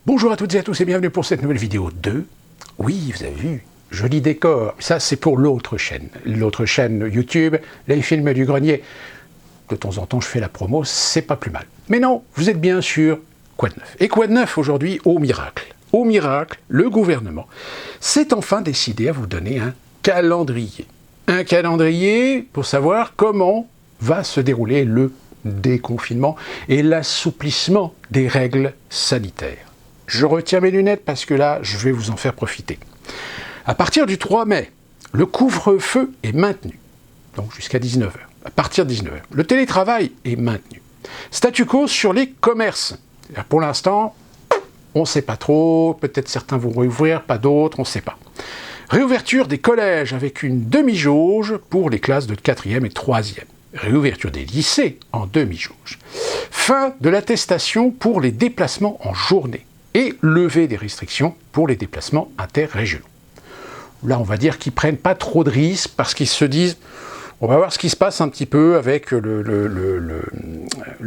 Bonjour à toutes et à tous et bienvenue pour cette nouvelle vidéo 2. Oui, vous avez vu, joli décor. Ça, c'est pour l'autre chaîne YouTube, les films du grenier. De temps en temps, je fais la promo, c'est pas plus mal. Mais non, vous êtes bien sûr Quoi de neuf. Et quoi de neuf aujourd'hui, au miracle? Au miracle, le gouvernement s'est enfin décidé à vous donner un calendrier. Un calendrier pour savoir comment va se dérouler le déconfinement et l'assouplissement des règles sanitaires. Je retiens mes lunettes parce que là, je vais vous en faire profiter. À partir du 3 mai, le couvre-feu est maintenu, donc jusqu'à 19h. À partir de 19h, le télétravail est maintenu. Statu quo sur les commerces. Pour l'instant, on ne sait pas trop, peut-être certains vont rouvrir, pas d'autres, on ne sait pas. Réouverture des collèges avec une demi-jauge pour les classes de 4e et 3e. Réouverture des lycées en demi-jauge. Fin de l'attestation pour les déplacements en journée. Et levée des restrictions pour les déplacements interrégionaux. Là, on va dire qu'ils ne prennent pas trop de risques parce qu'ils se disent on va voir ce qui se passe un petit peu avec le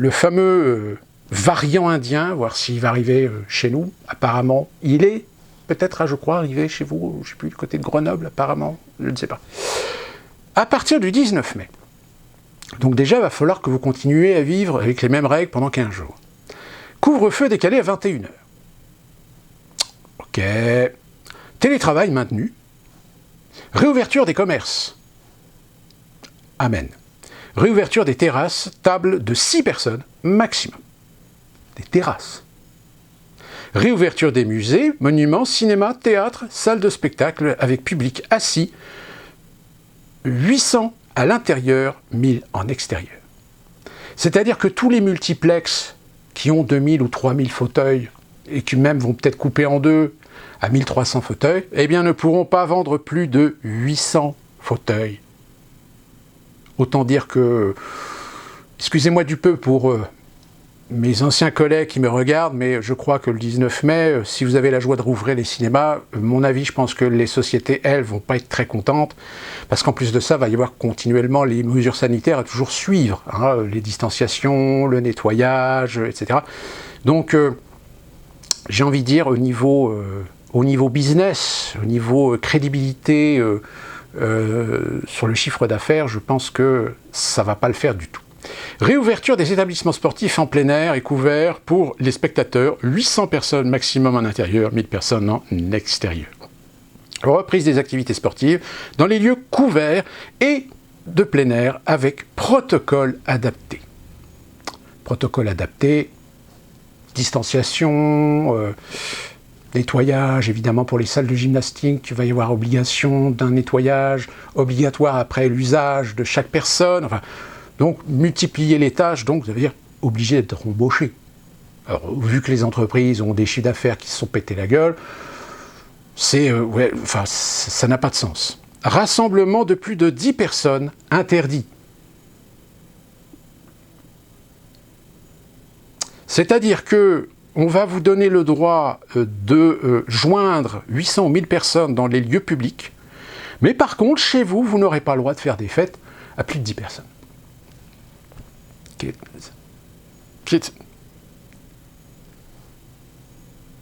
fameux variant indien, voir s'il va arriver chez nous. Apparemment, il est peut-être, je crois, arrivé chez vous, je ne sais plus, du côté de Grenoble, apparemment, je ne sais pas. À partir du 19 mai, donc déjà, il va falloir que vous continuiez à vivre avec les mêmes règles pendant 15 jours. Couvre-feu décalé à 21h. Ok. Télétravail maintenu. Réouverture des commerces. Amen. Réouverture des terrasses, table de 6 personnes maximum. Des terrasses. Réouverture des musées, monuments, cinéma, théâtre, salles de spectacle avec public assis. 800 à l'intérieur, 1000 en extérieur. C'est-à-dire que tous les multiplexes qui ont 2000 ou 3000 fauteuils et qui même vont peut-être couper en deux à 1300 fauteuils, eh bien ne pourront pas vendre plus de 800 fauteuils. Autant dire que, excusez-moi du peu pour mes anciens collègues qui me regardent, mais je crois que le 19 mai, si vous avez la joie de rouvrir les cinémas, mon avis, je pense que les sociétés, elles, vont pas être très contentes, parce qu'en plus de ça, il va y avoir continuellement les mesures sanitaires à toujours suivre, hein, les distanciations, le nettoyage, etc. Donc, j'ai envie de dire, au niveau business, au niveau crédibilité sur le chiffre d'affaires, je pense que ça ne va pas le faire du tout. Réouverture des établissements sportifs en plein air et couverts pour les spectateurs, 800 personnes maximum en intérieur, 1000 personnes en extérieur. Reprise des activités sportives dans les lieux couverts et de plein air avec protocole adapté. Protocole adapté, distanciation, nettoyage, évidemment pour les salles de gymnastique, il va y avoir obligation d'un nettoyage obligatoire après l'usage de chaque personne. Enfin, donc multiplier les tâches, donc ça veut dire obligé d'être embauché. Alors, vu que les entreprises ont des chiffres d'affaires qui se sont pétés la gueule, ça n'a pas de sens. Rassemblement de plus de 10 personnes interdit. C'est-à-dire que on va vous donner le droit de joindre 800 ou 1000 personnes dans les lieux publics, mais par contre, chez vous, vous n'aurez pas le droit de faire des fêtes à plus de 10 personnes.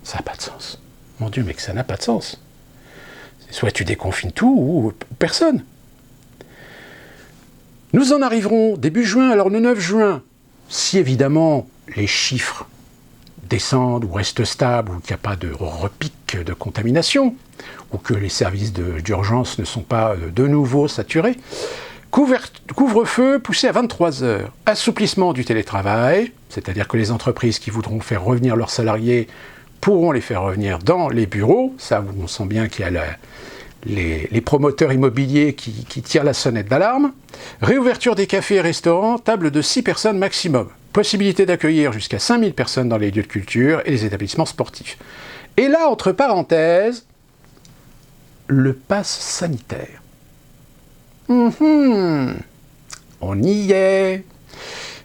Ça n'a pas de sens. Mon Dieu, mais que ça n'a pas de sens. Soit tu déconfines tout, ou personne. Nous en arriverons début juin, alors le 9 juin, si évidemment les chiffres descendent ou restent stables, ou qu'il n'y a pas de repic de contamination, ou que les services d'urgence ne sont pas de nouveau saturés, couvre-feu poussé à 23h, assouplissement du télétravail, c'est-à-dire que les entreprises qui voudront faire revenir leurs salariés pourront les faire revenir dans les bureaux, ça on sent bien qu'il y a les promoteurs immobiliers qui tirent la sonnette d'alarme, réouverture des cafés et restaurants, table de 6 personnes maximum, possibilité d'accueillir jusqu'à 5000 personnes dans les lieux de culture et les établissements sportifs. Et là, entre parenthèses, le pass sanitaire. On y est.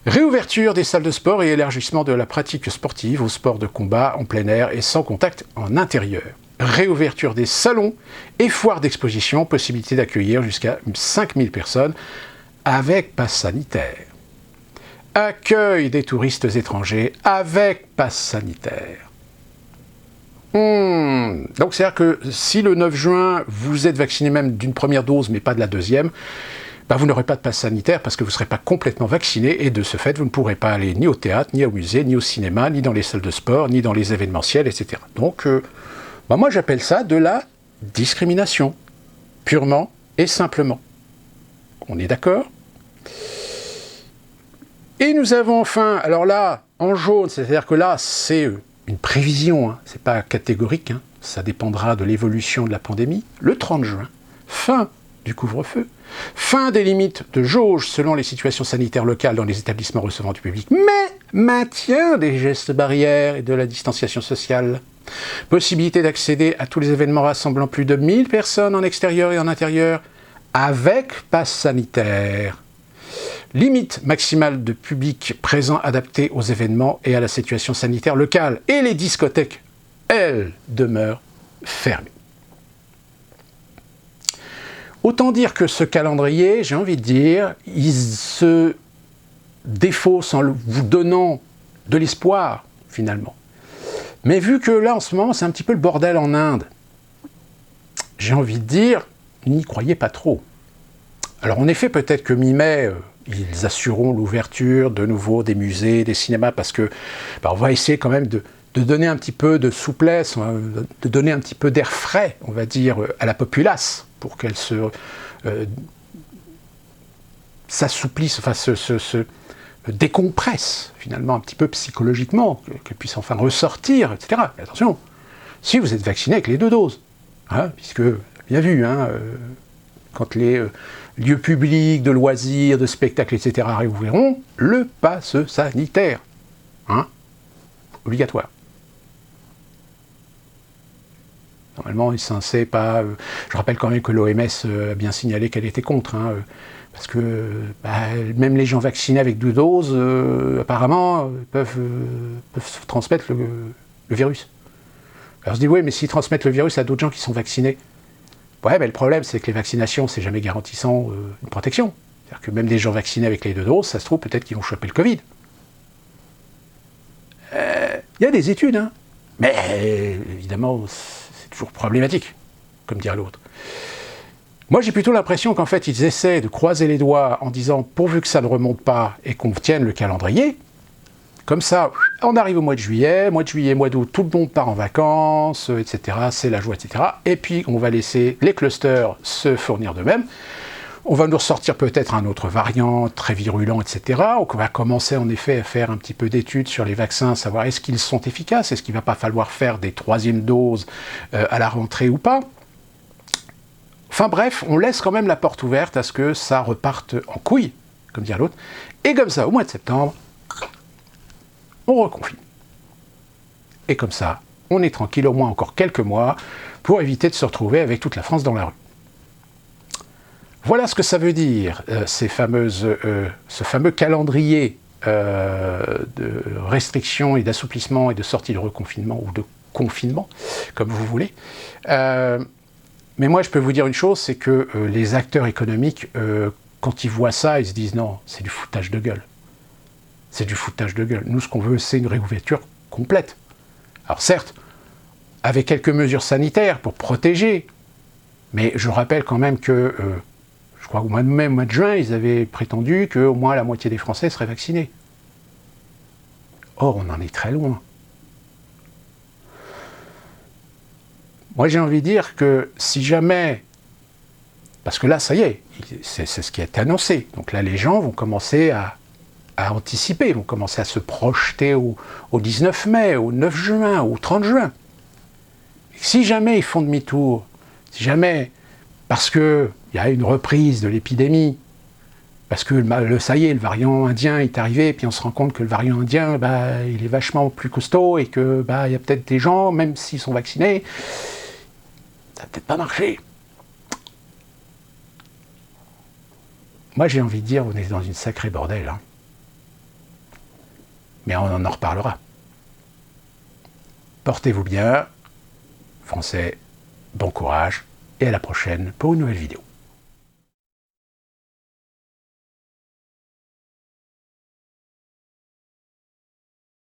Réouverture des salles de sport et élargissement de la pratique sportive aux sports de combat en plein air et sans contact en intérieur. Réouverture des salons et foires d'exposition, possibilité d'accueillir jusqu'à 5000 personnes avec pass sanitaire. Accueil des touristes étrangers avec pass sanitaire. Donc c'est-à-dire que si le 9 juin, vous êtes vacciné même d'une première dose, mais pas de la deuxième, bah vous n'aurez pas de passe sanitaire parce que vous ne serez pas complètement vacciné et de ce fait, vous ne pourrez pas aller ni au théâtre, ni au musée, ni au cinéma, ni dans les salles de sport, ni dans les événementiels, etc. Donc, bah moi j'appelle ça de la discrimination, purement et simplement. On est d'accord ? Et nous avons enfin, alors là, en jaune, c'est-à-dire que là, c'est une prévision, hein, c'est pas catégorique, hein, ça dépendra de l'évolution de la pandémie, le 30 juin, fin du couvre-feu, fin des limites de jauge selon les situations sanitaires locales dans les établissements recevant du public, mais maintien des gestes barrières et de la distanciation sociale, possibilité d'accéder à tous les événements rassemblant plus de 1000 personnes en extérieur et en intérieur, avec passe sanitaire. Limite maximale de public présent adaptée aux événements et à la situation sanitaire locale. Et les discothèques, elles, demeurent fermées. Autant dire que ce calendrier, j'ai envie de dire, il se défausse en vous donnant de l'espoir, finalement. Mais vu que là, en ce moment, c'est un petit peu le bordel en Inde, j'ai envie de dire, n'y croyez pas trop. Alors en effet, peut-être que mi-mai, ils assureront l'ouverture de nouveau des musées, des cinémas, parce que on va essayer quand même de donner un petit peu de souplesse, de donner un petit peu d'air frais, on va dire, à la populace, pour qu'elle s'assouplisse, enfin se décompresse, finalement, un petit peu psychologiquement, qu'elle puisse enfin ressortir, etc. Mais attention, si vous êtes vacciné avec les 2 doses, hein, puisque, bien vu, hein, quand les lieux publics, de loisirs, de spectacles, etc. réouvriront, le passe sanitaire, hein, obligatoire. Normalement, il est censé pas... je rappelle quand même que l'OMS a bien signalé qu'elle était contre, hein, parce que même les gens vaccinés avec 2 doses, apparemment, peuvent transmettre le virus. Alors on se dit, oui, mais s'ils transmettent le virus à d'autres gens qui sont vaccinés, ouais, mais le problème, c'est que les vaccinations, c'est jamais garantissant une protection. C'est-à-dire que même des gens vaccinés avec les 2 doses, ça se trouve, peut-être qu'ils vont choper le Covid. Il y a des études, hein. Mais évidemment, c'est toujours problématique, comme dirait l'autre. Moi, j'ai plutôt l'impression qu'en fait, ils essaient de croiser les doigts en disant, pourvu que ça ne remonte pas et qu'on tienne le calendrier, comme ça, on arrive au mois de juillet, mois d'août, tout le monde part en vacances, etc., c'est la joie, etc. Et puis, on va laisser les clusters se fournir d'eux-mêmes. On va nous ressortir peut-être un autre variant très virulent, etc. On va commencer en effet à faire un petit peu d'études sur les vaccins, savoir est-ce qu'ils sont efficaces, est-ce qu'il ne va pas falloir faire des 3e doses à la rentrée ou pas. Enfin bref, on laisse quand même la porte ouverte à ce que ça reparte en couille, comme dirait l'autre. Et comme ça, au mois de septembre, on reconfine. Et comme ça, on est tranquille au moins encore quelques mois pour éviter de se retrouver avec toute la France dans la rue. Voilà ce que ça veut dire, ce fameux calendrier de restrictions et d'assouplissement et de sortie de reconfinement ou de confinement, comme vous voulez. Mais moi, je peux vous dire une chose, c'est que les acteurs économiques, quand ils voient ça, ils se disent non, c'est du foutage de gueule. C'est du foutage de gueule. Nous, ce qu'on veut, c'est une réouverture complète. Alors certes, avec quelques mesures sanitaires pour protéger, mais je rappelle quand même que, je crois qu'au mois de mai, au mois de juin, ils avaient prétendu qu'au moins la moitié des Français seraient vaccinés. Or, on en est très loin. Moi, j'ai envie de dire que si jamais, parce que là, ça y est, c'est ce qui a été annoncé, donc là, les gens vont commencer à anticiper, vont commencer à se projeter au 19 mai, au 9 juin, au 30 juin. Et si jamais ils font demi-tour, si jamais, parce qu'il y a une reprise de l'épidémie, parce que ça y est, le variant indien est arrivé, et puis on se rend compte que le variant indien, il est vachement plus costaud, et que il y a peut-être des gens, même s'ils sont vaccinés, ça n'a peut-être pas marché. Moi, j'ai envie de dire, on est dans une sacrée bordel, hein. Mais on en reparlera. Portez-vous bien, Français, bon courage, et à la prochaine pour une nouvelle vidéo.